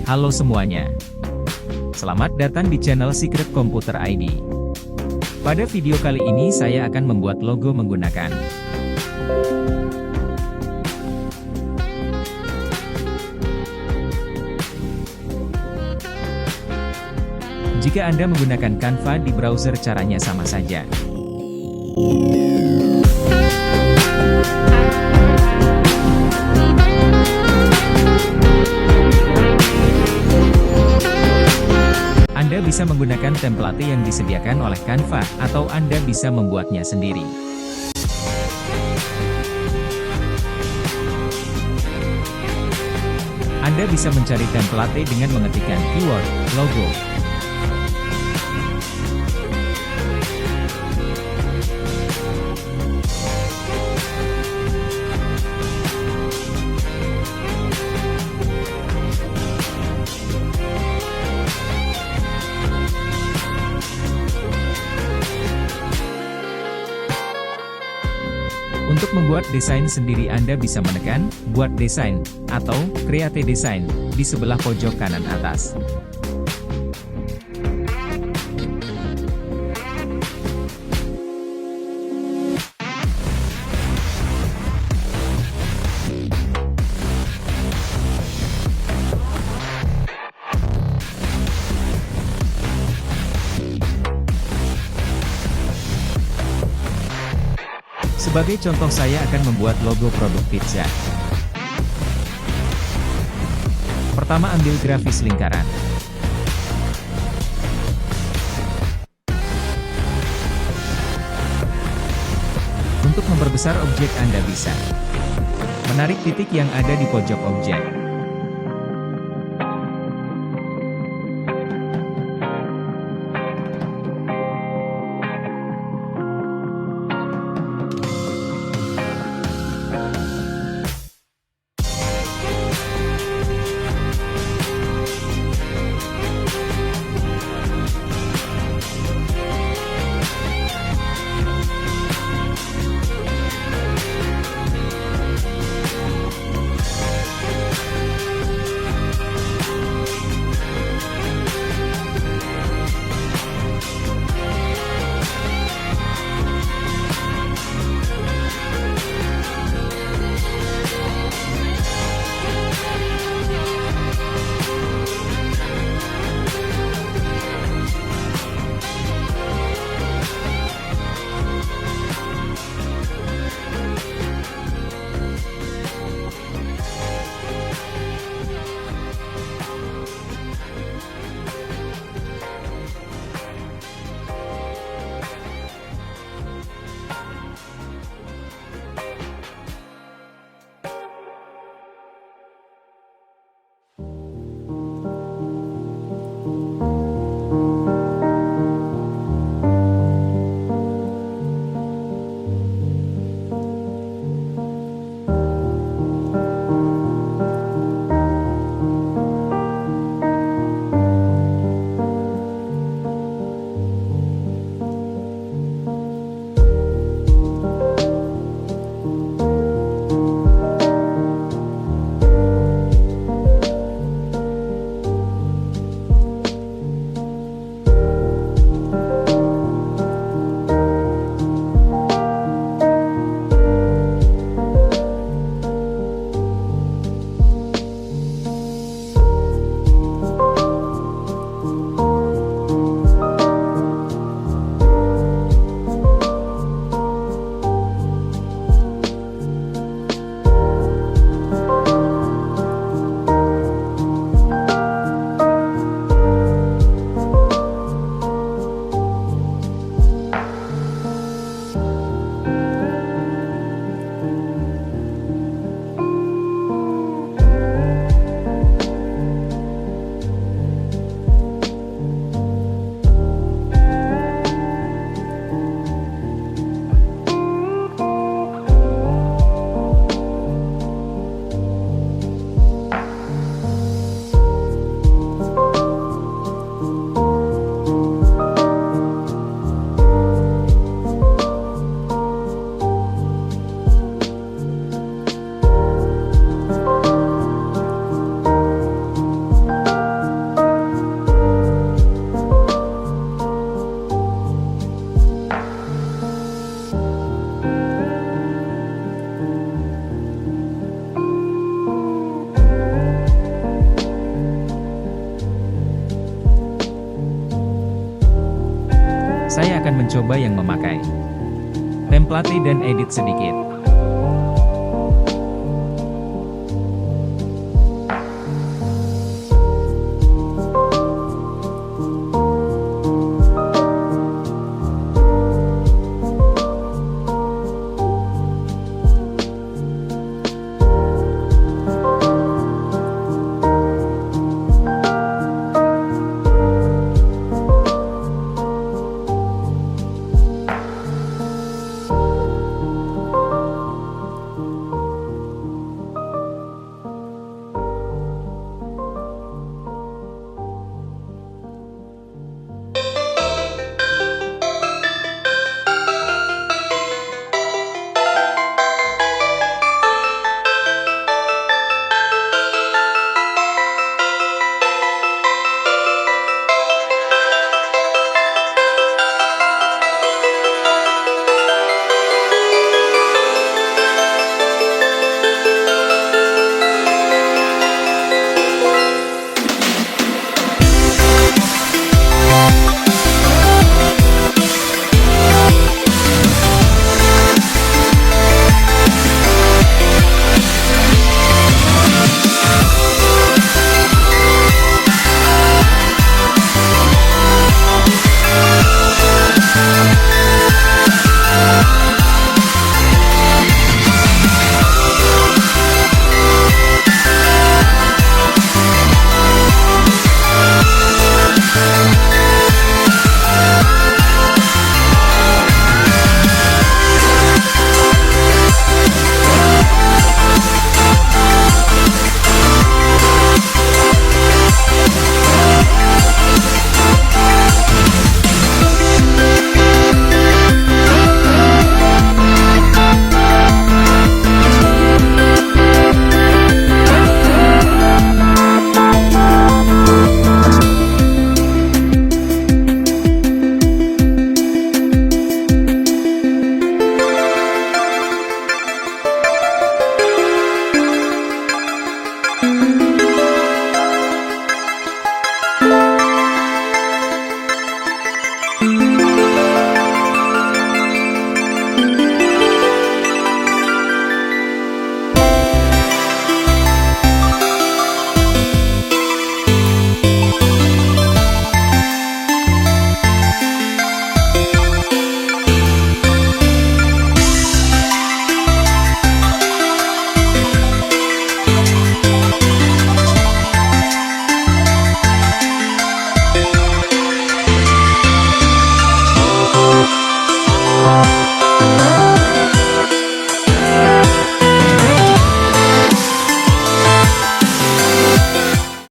Halo semuanya. Selamat datang di channel Secret Computer ID. Pada video kali ini saya akan membuat logo menggunakan Jika Anda menggunakan Canva di browser, caranya sama saja. Anda bisa menggunakan template yang disediakan oleh Canva, atau Anda bisa membuatnya sendiri. Anda bisa mencari template dengan mengetikkan keyword logo. Untuk membuat desain sendiri Anda bisa menekan Buat Desain atau Create Design di sebelah pojok kanan atas. Sebagai contoh, saya akan membuat logo produk pizza. Pertama, ambil grafis lingkaran. Untuk memperbesar objek, Anda bisa menarik titik yang ada di pojok objek. Saya akan mencoba yang memakai template dan edit sedikit.